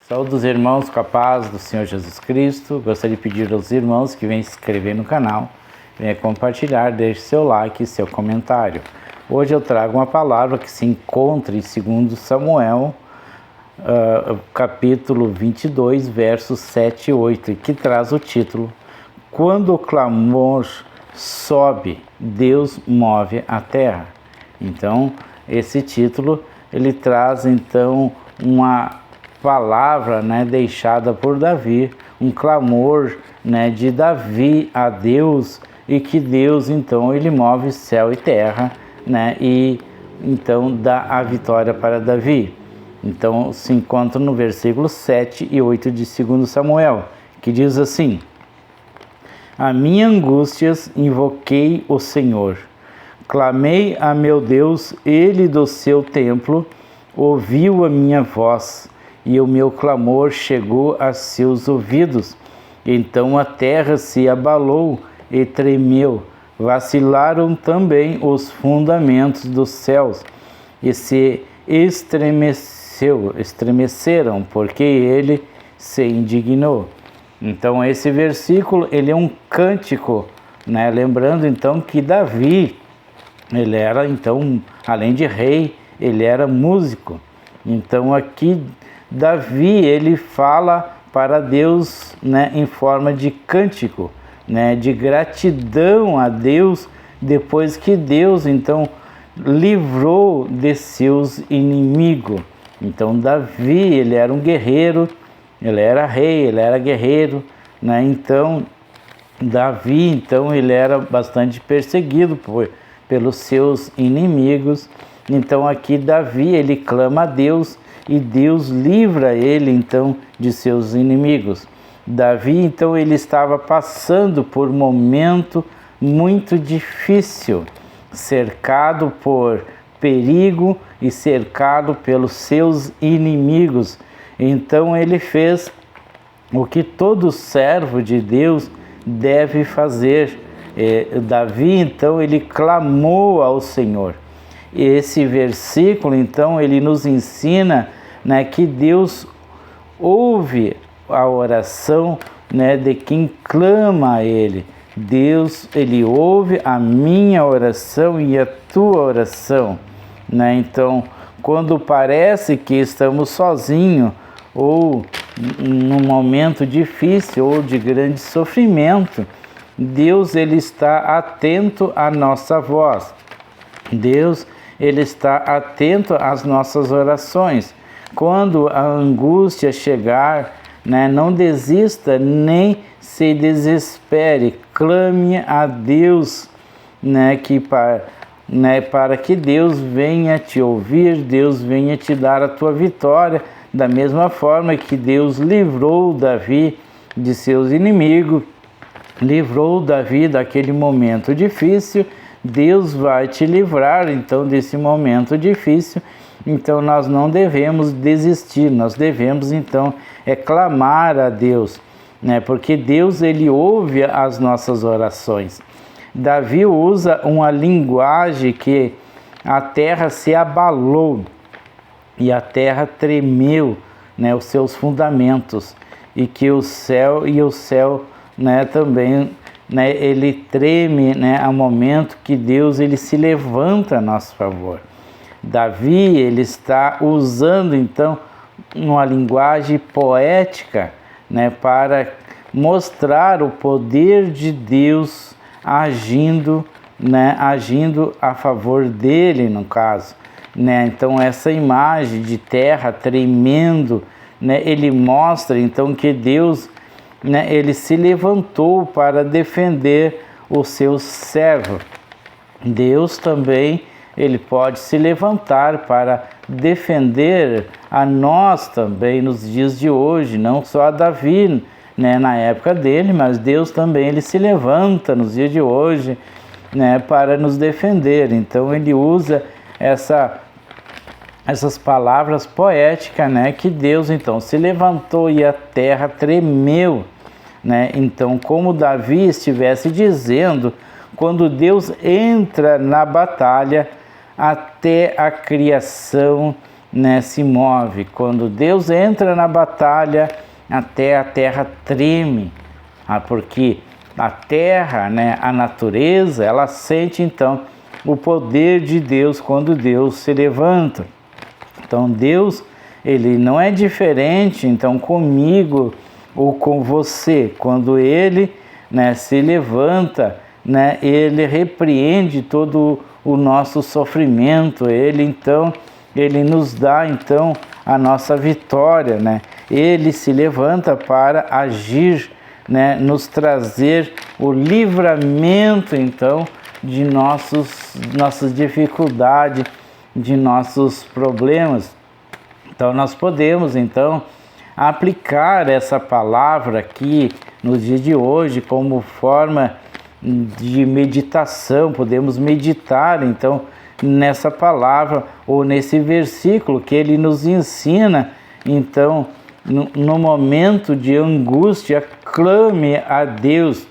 Saúde os irmãos com a paz do Senhor Jesus Cristo. Gostaria de pedir aos irmãos que venham se inscrever no canal, venham compartilhar, deixe seu like e seu comentário. Hoje eu trago uma palavra que se encontra em 2 Samuel, capítulo 22, versos 7 e 8, que traz o título: Quando o clamor sobe, Deus move a terra. Então, esse título, ele traz então uma palavra, deixada por Davi, um clamor, de Davi a Deus, e que Deus então ele move céu e terra, e então dá a vitória para Davi. Então se encontra no versículo 7 e 8 de 2 Samuel, que diz assim: A minha angústias invoquei o Senhor, clamei a meu Deus, ele do seu templo ouviu a minha voz, e o meu clamor chegou a seus ouvidos. Então a terra se abalou e tremeu, vacilaram também os fundamentos dos céus, e se estremeceram, porque ele se indignou. Então esse versículo, ele é um cântico, lembrando então que Davi, ele era então, além de rei, ele era músico. Então aqui Davi, ele fala para Deus, em forma de cântico, de gratidão a Deus, depois que Deus, então, livrou de seus inimigos. Então, Davi, ele era um guerreiro, ele era rei, ele era guerreiro, Então, Davi, então, ele era bastante perseguido pelos seus inimigos. Então, aqui Davi, ele clama a Deus, e Deus livra ele, então, de seus inimigos. Davi, então, ele estava passando por um momento muito difícil, cercado por perigo e cercado pelos seus inimigos. Então, ele fez o que todo servo de Deus deve fazer. Davi, então, ele clamou ao Senhor. Esse versículo, então, ele nos ensina, que Deus ouve a oração, de quem clama a Ele. Deus, ele ouve a minha oração e a tua oração, Então, quando parece que estamos sozinhos, ou num momento difícil, ou de grande sofrimento, Deus, ele está atento à nossa voz. Deus, ele está atento às nossas orações. Quando a angústia chegar, não desista nem se desespere, clame a Deus, para que Deus venha te ouvir, Deus venha te dar a tua vitória, da mesma forma que Deus livrou Davi de seus inimigos, livrou Davi daquele momento difícil. Deus vai te livrar, então, desse momento difícil. Então, nós não devemos desistir, nós devemos, então, clamar a Deus, porque Deus, ele ouve as nossas orações. Davi usa uma linguagem que a terra se abalou e a terra tremeu, os seus fundamentos, e que o céu também, ele treme, ao momento que Deus, ele se levanta a nosso favor. Davi, ele está usando então uma linguagem poética, para mostrar o poder de Deus agindo, agindo a favor dele, no caso, Então essa imagem de terra tremendo, ele mostra então que Deus, ele se levantou para defender o seu servo. Deus também, ele pode se levantar para defender a nós também nos dias de hoje, não só a Davi, na época dele, mas Deus também, ele se levanta nos dias de hoje, para nos defender. Então ele usa essas palavras poéticas, que Deus então se levantou e a terra tremeu, Então, como Davi estivesse dizendo, quando Deus entra na batalha, até a criação, né, se move. Quando Deus entra na batalha, até a terra treme, porque a terra, né, a natureza, ela sente então o poder de Deus quando Deus se levanta. Então Deus, ele não é diferente então comigo ou com você. Quando ele, né, se levanta, né, ele repreende todo o nosso sofrimento. Ele nos dá então a nossa vitória, né? Ele se levanta para agir, né, nos trazer o livramento então de nossas dificuldades, de nossos problemas. Então nós podemos então aplicar essa palavra aqui no dia de hoje como forma de meditação. Podemos meditar então nessa palavra ou nesse versículo que ele nos ensina. Então, no momento de angústia, clame a Deus.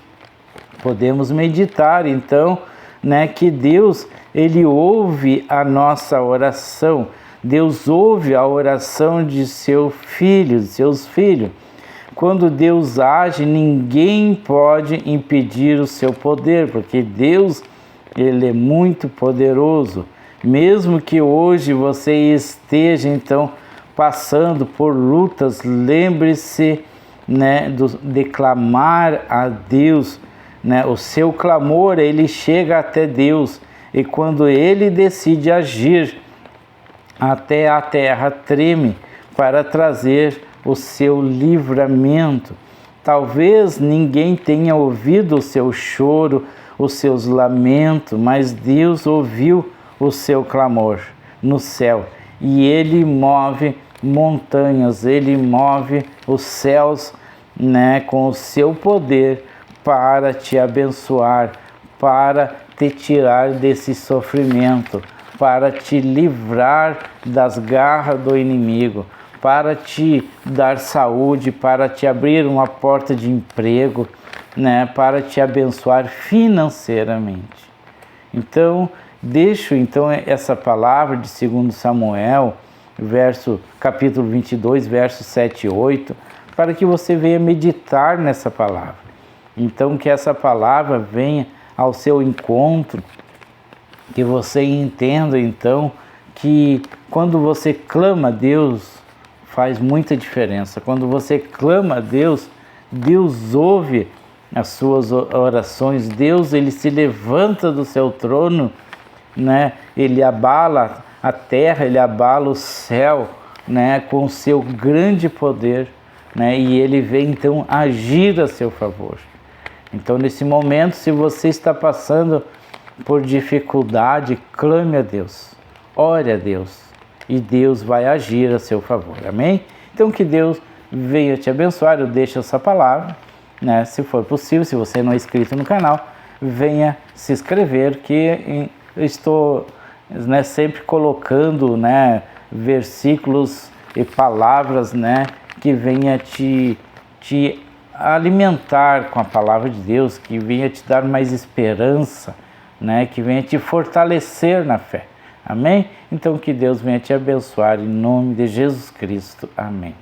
Podemos meditar então, né, que Deus, ele ouve a nossa oração. Deus ouve a oração de seus filhos. Quando Deus age, ninguém pode impedir o seu poder, porque Deus, ele é muito poderoso. Mesmo que hoje você esteja então passando por lutas, lembre-se, né, de clamar a Deus, né? O seu clamor, ele chega até Deus, e quando ele decide agir, até a terra treme para trazer o seu livramento. Talvez ninguém tenha ouvido o seu choro, os seus lamentos, mas Deus ouviu o seu clamor no céu, e ele move montanhas, ele move os céus, né, com o seu poder para te abençoar, para te tirar desse sofrimento, para te livrar das garras do inimigo, para te dar saúde, para te abrir uma porta de emprego, né, para te abençoar financeiramente. Então, deixo então essa palavra de 2 Samuel, capítulo 22, versos 7 e 8, para que você venha meditar nessa palavra. Então, que essa palavra venha ao seu encontro, que você entenda então que quando você clama a Deus, faz muita diferença. Quando você clama a Deus, Deus ouve as suas orações. Deus, ele se levanta do seu trono, né? Ele abala a terra, ele abala o céu, né, com o seu grande poder, né? E ele vem então agir a seu favor. Então, nesse momento, se você está passando por dificuldade, clame a Deus, ore a Deus, e Deus vai agir a seu favor, amém? Então, que Deus venha te abençoar. Eu deixo essa palavra, né? Se for possível, se você não é inscrito no canal, venha se inscrever, que eu estou, né, sempre colocando, né, versículos e palavras, né, que venha te alimentar com a palavra de Deus, que venha te dar mais esperança, né, que venha te fortalecer na fé. Amém? Então que Deus venha te abençoar em nome de Jesus Cristo. Amém.